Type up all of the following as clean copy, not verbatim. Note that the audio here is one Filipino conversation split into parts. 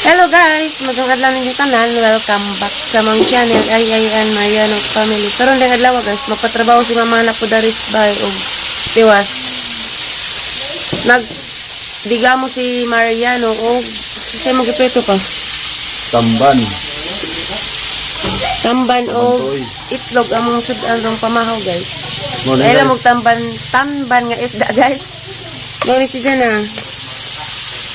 Hello guys, magandang adlaw ninyo tanan. Welcome back sa mong channel Ay Mariano Family. Karon ding adlaw guys, magpatrabaho si mama na po daris bay og tiwas. Nagdigamo si Mariano og siya magipito pa. Tamban og itlog among sudan rong pamahaw guys. Ay lang tamban nga isda guys. Dori si Jana.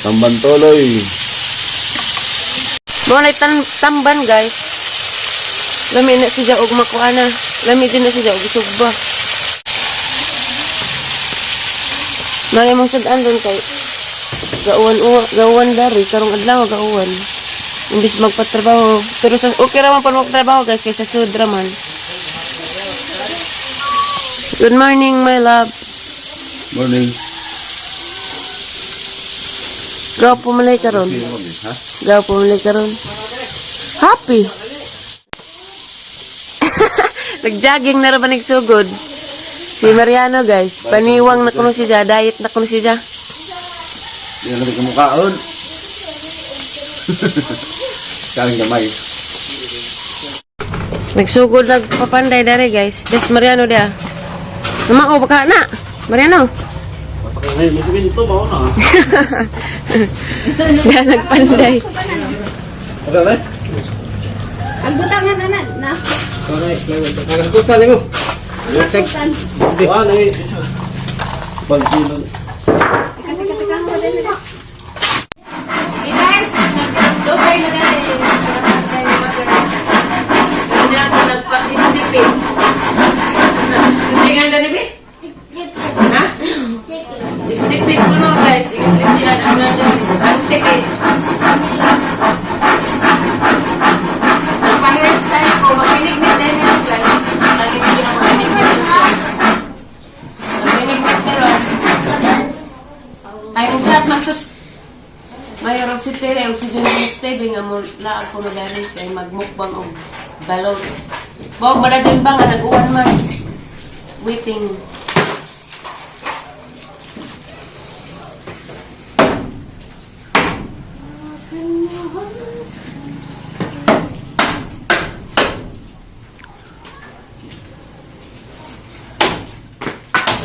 Tamban toloy. Mga tamban guys. Lami na siya og makuana. Lami din na siya og isugba. Mali mong sudan doon kay gauwan dari karong adlaw gauwan. Imbis magpatrabaho. Pero sa okay ra man pa magtrabaho guys kaysa sudra man. Good morning my love. Morning. Gaw pumalay karon. Gaw pumalay karon. Happy. Nag-jogging na ra ba nagsugod? Si Mariano guys, paniwang na kuno siya, diet na kuno siya. Yan lang kumukhaon. Kaling gamay. Nagsugod nagpapanday dere guys. Des Mariano dia. Namao baka na. Mariano. Masakay mo sige ito mao na. Dia nagpanday. Ada na? Ang butangan anan na. Correct. Nagagutan mo. Check. Wala ni. Pagkilo. Guys, nagdugay na natin. Hindi ako nagpa-stipin. Hindi nga na nibi? Ha? Stipin ko no guys. Stipin ang ang ticket. Nagpa-hairstyle ko. Mag-pinigmit din yung guys. Lagi ko yung mag-pinigmit. Mag-pinigmit pero ay kung siya magtos mayroon si Tere o si Johnny Steve nga mula ako nagalit ay magmukbang o balot. Bawag ba na dyan ba nga nag-uwan man? Waiting.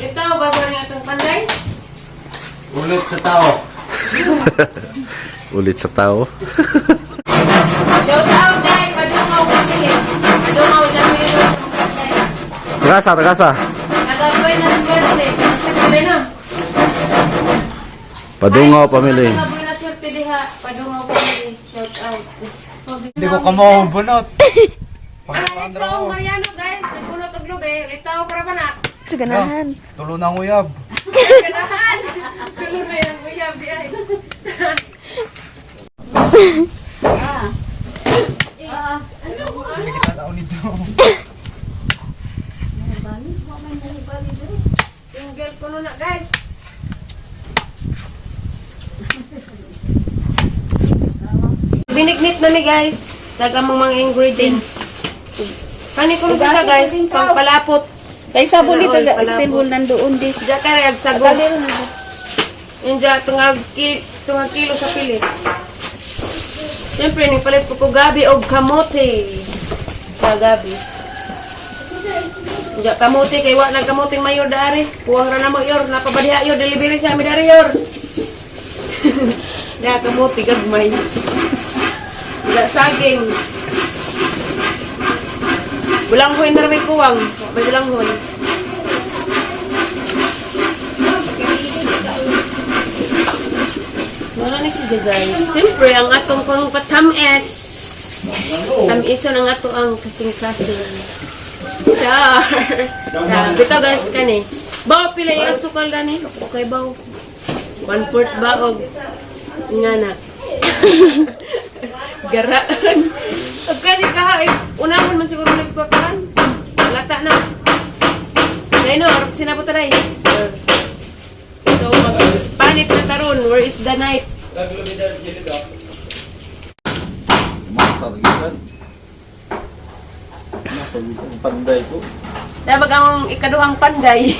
Ito, bago rin atong panday? Ulit sa tao. Ulit sa tao. Shout out guys! Padungaw kami eh. Padungaw dyan mo yun. Tagasa. Nagabay na swerte. Sabi na. Padungaw pamili. Nagabay na swerte diha. Padungaw kami. Shout out. Hindi ko kamo bunot. Let's Mariano guys. Nagpunot og lube. Litaw para ba na? Ganahan. Tulo na nguyab. Ganahan. Tulo na yan. Uyab ay. Hindi kita taon nito. Tinggal ko na guys. Binignit na mi guys. Dagamang mga ingredients. Kani ko siya guys. Pangpalapot. Kay sabon dito, steel wool nandoon di. Diya ka rin agsago. Yung diya, tungag kilo sa pili. Siyempre, nipalit ko gabi o kamote. Sa gabi. Diya, kamote, kay wak ng kamoting mayor dari. Puwang ra na mo yor, napabadiha yor, delivery sa amin dari yor. Diya, kamote, gagmay. Diya, saging. Bulanghoy na rin kuwang. May bulanghoy. Wala na siya guys. Siyempre, ang atong kong patamis. Tamiso ng ato ang kasing-kasing. Char! Bito guys kani. Bawa pila yung asukal gani. Okay bawa. 1/4 baog. Nga na. Garaan. Pagkani kahain. Unahon man siguro nagpapakan. Lata na. Dahil no, sinabot na rin. So, panit na taron. Where is the night? Masagitan. Panday ko. Dabag ang ikaduhang panday.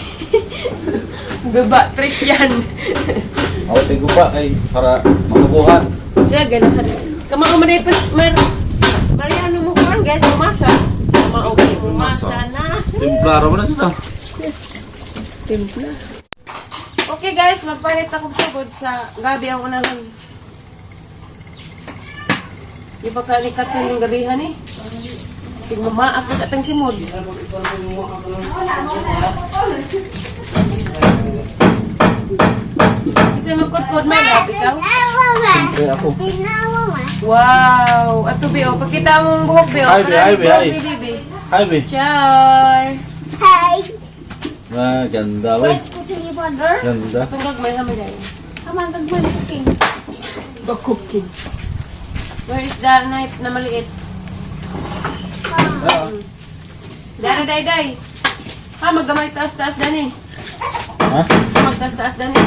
Baba, Trish yan. Ako tigo pa ay para makubuhan. Siya, ganahan. Kamao man ay Mariano mo kuan guys, umasa. Kamao kay umasa na. Templar mo na ito. Timpla. Okay guys, magpalit ako sugod sa gabi ang unahan. Di ba kalikatin yung gabihan eh? Tigmamaak na atang simod. Isa magkod-kod may gabi ikaw? Kaya ako. Wow! Ato Bio, pakita mo ang buhok Bio. Hi, Bi, hi, Bi, hi. Bibi. Hi, be. Char! Ah, ganda, we. Ganda. Itong gagmay kami dahil. Cooking. Where is the knife na maliit? Day. Ha, maggamay taas-taas dani. Ha? Magtaas-taas dani.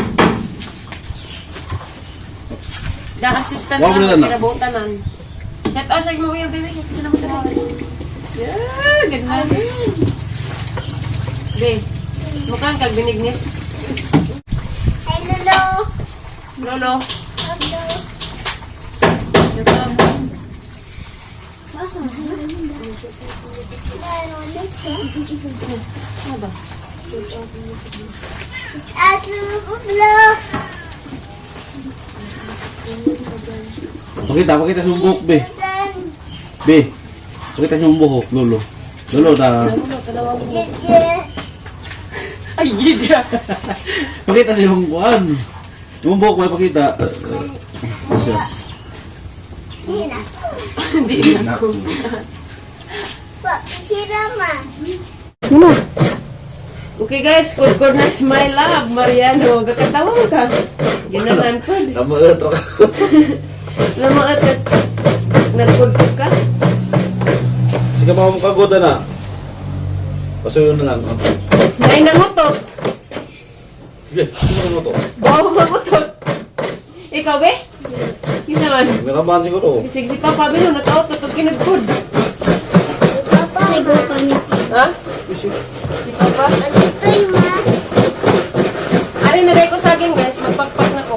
Da assistant Wag mo na na na. kinabutan. Chat o, sige mo yung baby. Kasi naman ka yeah, ganda. Be, mukhang kag binignit. Lolo. Pakita sa buhok, be. Be. Pakita sa buhok, lolo. Lolo, na. Ay, gida. Pakita sa yung buwan. Yung buhok, may pakita. Yes. Hindi na ako. Okay guys, good na my love, Mariano. Gakatawa mo ka. Ginahan ko. Tama ito. Lama atas. Nagkudkod ka. Sige, mga makagoda na. Pasuyo na lang. May nangutot. Sige, sino mo to? Bawa mangutot. Ikaw be? Isa man. Mirabahan siguro. Sige si Papa Bilo, nataot tutog kinagkod. Ha? Si Papa? Ari na dahil ko saging guys, magpagpag na ko.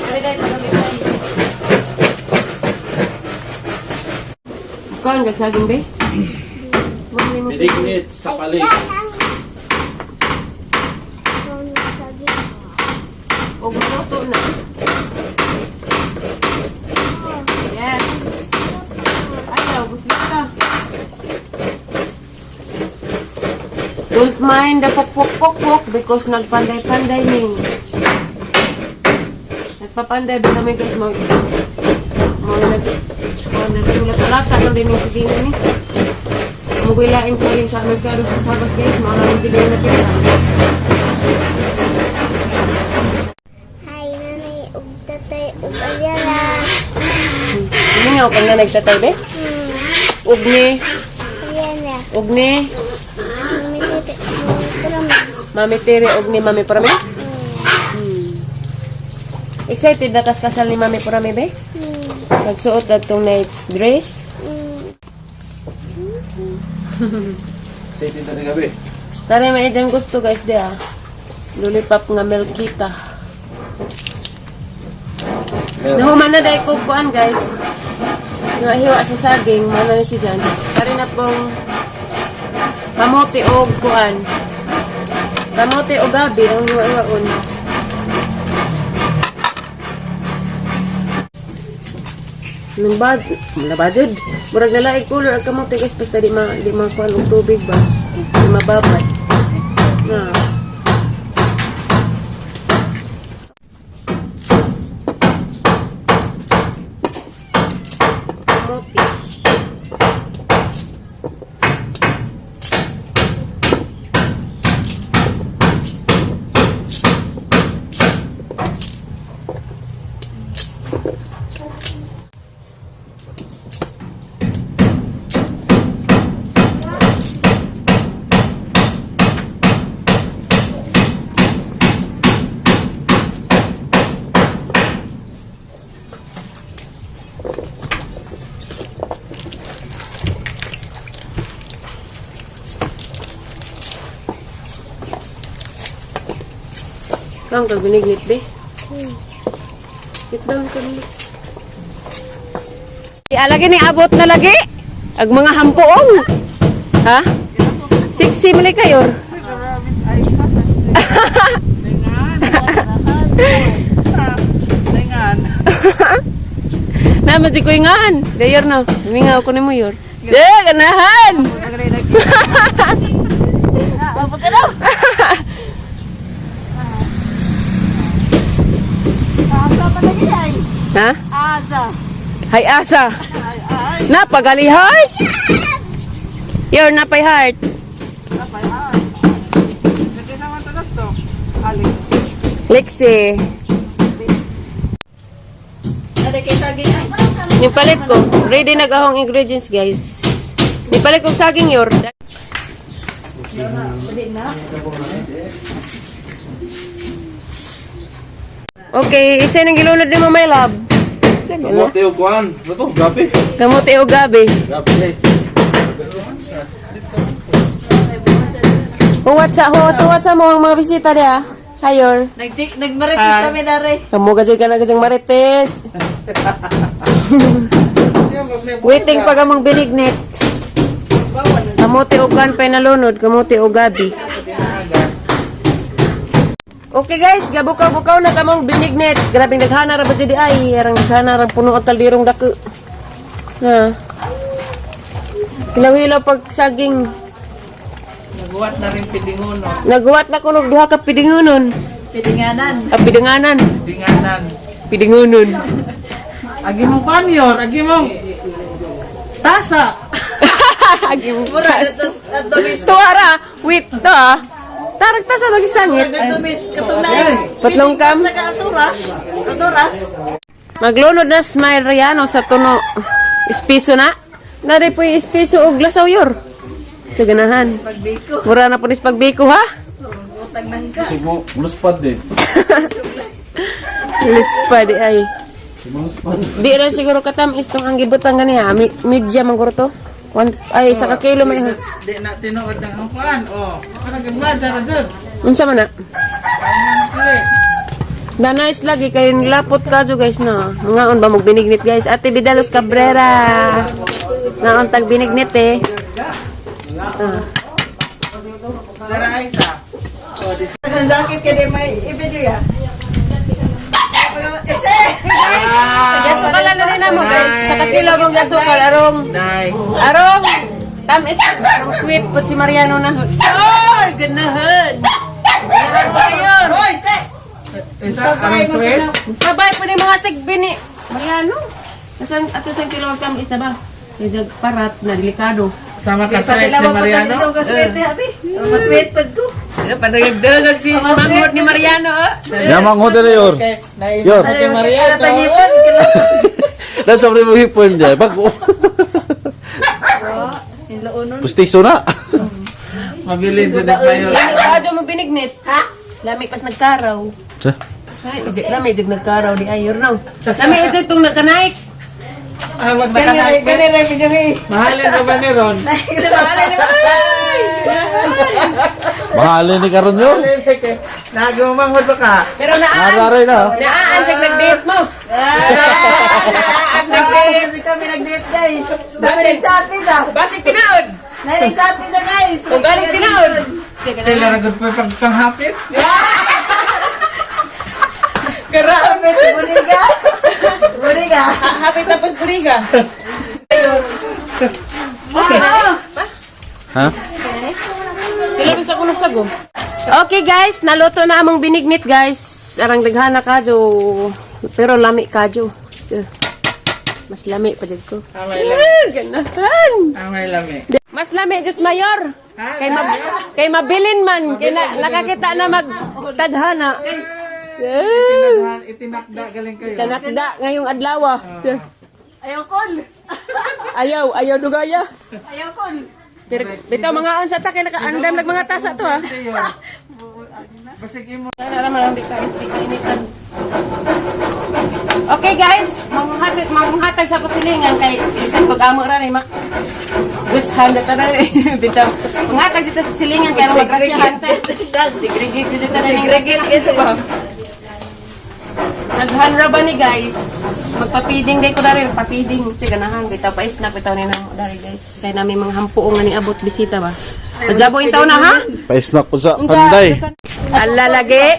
Ari dahil ko saging guys. Ikaw ang gagsaging be? Binignit sa palis. Huwag maluto na. Yes. Ayaw, gusto ka. Don't mind the pok-pok-pok-pok because nagpanday-panday ni. Nagpapanday ba kami guys? Nagsulat-alata lang din yung sige ni. Mugilaing saling sa nagkaroon sa sabas guys. Mga namin tigay na pila. Hindi nga ako na nagtatay be? Ugni. Mami Tere, Ugni, Mami Parame? Excited na kas kasal ni Mami Parame be? Nagsuot na itong night dress? Excited na gabi. Tara may dyan gusto guys dia. Lulipap nga Melkita. Nahuman na dahil ko kuan guys. Yung hiwa sa saging, mana na siya dyan. Tari na pong kamote o kuan. Kamote o gabi, ang hiwa-hiwaon. Nang budget. Murag nalaig cooler ang kamote guys. Basta di ma kuan og tubig ba. Di mababad. Na. Kang kag binignit be? Sit down kami. Alagi ni abot na lagi. Ag mga hampuong. Ha? Siksi mali kayo. Naman di ko ingaan. Dayor na. Humingaw ko ni mo yor. Ganahan! Apa ka daw? Asa pa lagi ay? Ha? Asa. Hay asa. Napagali heart. Yor napay heart. Lexi. Ada kay saging ay. Nipalit ko. Ready na gahong ingredients, guys. Nipalit ko saging yor. Okay, isa nang gilunod ni mo, my love. Kamote o kuan. Ano to? Gabi. Kamote o gabi. Gabi na eh. Huwat sa mo ang mga bisita dia. Hayor. Nagmaritis kami na rin. Kamu gajay ka na gajang marites. Waiting pag among binignit. Kamote o kan pa nalunod. Kamote o gabi. Okay guys, gabukaw-bukaw na kamong binignit. Grabing naghana ra ba di ay. Arang naghana ra puno ang kaldirong dako. Ha. Hilaw-hilaw pag saging. Naguwat na rin pidinguno. Naghuwat na kunog duha ka pidingunon. Pitinganan. Pidinganan. Dinganan. Pidingunon. Agi mo panyor, agi mo tasa. Agi mo. Mura, nagtumis. Tuwara, wait to ah. Tarag ta sa lagi sangit. Nagtumis. Katunay. Patlong kam. Nag-aturas. Aturas. Maglunod na smile Riano sa tuno. Espiso na. Nari po yung espiso o glasaw yor. Sa ganahan. Pagbiko. Mura na po nis pagbiko ha. Utang nang ka. Kasi mo, muluspad din. Ilis pa di ay. Muluspad. Di rin siguro katamis tong ang gibutang ganiya. Media man guro to. Ay, sa kakilo may. Di na tinuod ng angkuan. O, panagagmad na dyan. Unsa man na? Pili. Danais lagi kayo nilapot ka guys na. Ngaon ba magbinignit guys? Ate Vidalos Cabrera. Ngaon tag binignit eh. Dara Aisa. Ang sakit ka di may i-video ya. Ese! Gasukalan na rin mo guys. Sa kakilo mong gasukal. Arong. Nay. Arong. Tamis. Arong sweet. Put si Mariano na. Char! Ganahan. Ganahan pa kayo. Hoy, se! Isa, ang sweet. Sabay po ni mga sigbini. Mariano. Ato sa kilo ang tamis na ba? Kaya parat na delikado. Sama ka Pati sweet lang si mo Mariano. pagkakita ka sweet habi. Mas sweet pag ko. Panagagdalag si Mangot ni Mariano. Yamang ko din yor. Okay, naibig Yor. si Mariano. Tangipon. Dan sa mo hipon dyan. Pag pustiso na. Mabilin sa desmayo. Lami ka mo binignit. Ha? Lami pas nagkaraw. Ay, lami jud nagkaraw di ayor no. Lami jud tong nakanaik. Ah, wag Kani nakasay. rin, kani. Mahalin ka ba ni Ron? Mahalin ni karon yun. Nagumangod ba ka? Pero Nagaray na. naaanjag nag-date mo. Nag-date kami nag-date guys. Nag-chat nila. Basig tinaod. Nag-chat nila guys. Kung galing tinaod. Kailan nagod pa panghapit? Grabe, Buniga. Buniga. Happy tapos buriga. Okay. Ha? Kailan sa kunog sagom. Okay guys, naluto na among binignit guys. Arang daghana kadyo. Pero lami kadyo. So, mas lami pa jud ko. Amay lami. Ganahan. Amay lami. Mas lami just mayor. Kay mabilin man. Kay nakakita na magtadhana. Itinakda galing kayo. Tanakda ngayong adlaw. Ayaw kol. Ayaw dugaya. Ayaw kol. Pero dito mga on sa ta kay nakaandam lag mga tasa to ha. Basig mo. Okay guys, manghatag sa kusilingan kay isang pag-amo ra ni mak. Gushan dito na bitaw. Manghatag dito sa silingan kay magrasyahan ta. Segregate dito na. Segregate ito ba? Naghanra ba ni guys? magpapiding day ko dari, papiding. Sige ganahan, bitaw pa isnak, bitaw ni namo dari guys. Kaya namin mga hampuong nga ni abot bisita ba. Pajabo yung taon na ha? Pa-snack po sa panday. Ala lagi.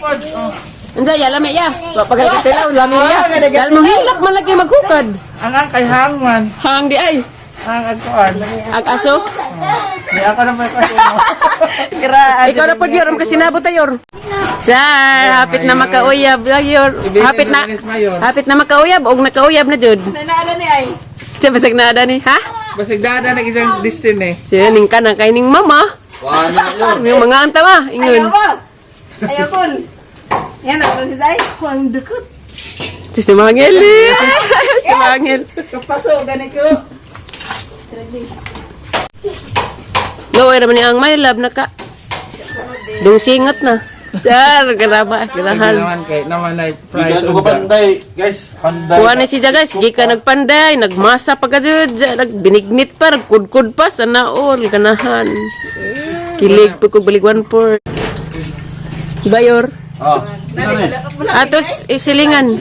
Unsa ya lami ya? Wa pagal katilaw lami ya. Dal mo hilak man lagi maghukad. Ang kay hangman. Hang di ay. Ang agkuan. Ag aso. Di ako na may kasi mo. Ikaw na po diyor kasi nabot tayor. Sa hapit na makauyab tayor. Hapit na makauyab og nakauyab na jud. Nanalo ni ay. Siya basag na ada ni, ha? Basig dada na isang destiny. Siya ning ka na kay ning mama. Yung mga anta ba? Ayaw Ingon. ba? Ayaw kun. Yan ako si Zay. Huwag dukot. Si Mangel. Si Mangel. Kapaso, ganit ko. Lower naman niya ang my love na ka. Dung singat na. Sir, garaba, ganahan. Naman kay naman ay price Gikan ko panday, guys. Panday. Kuha na siya guys, gika nagpanday, nagmasa pa ka dyan, nagbinignit pa, nagkudkud pa sa naol, ganahan. Kilig po ko baligwan po. Bayor. Oh. Ano eh? Atos, isilingan.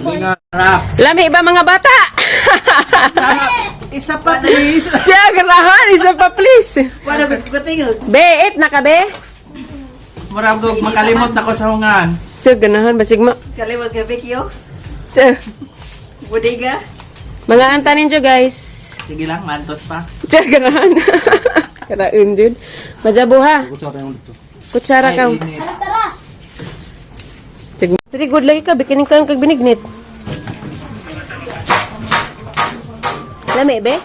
Harap. Lami ba mga bata? isa pa please. Siya, ganahan, isa pa please. Para magkutingog. Be, na ka be? Marabog makalimot na ko sa hungan. Siya, ganahan, basig ma. Kalimot ka, Bekyo. Siya, Budiga. mga antanin siya guys. Sige lang, mantos pa. Siya, ganahan. Karaun dyan. Majabo ha. Kutsara yung dito. Kutsara ka. Init. Very good lagi ka, bikining ka ng kagbinignit. Lami be?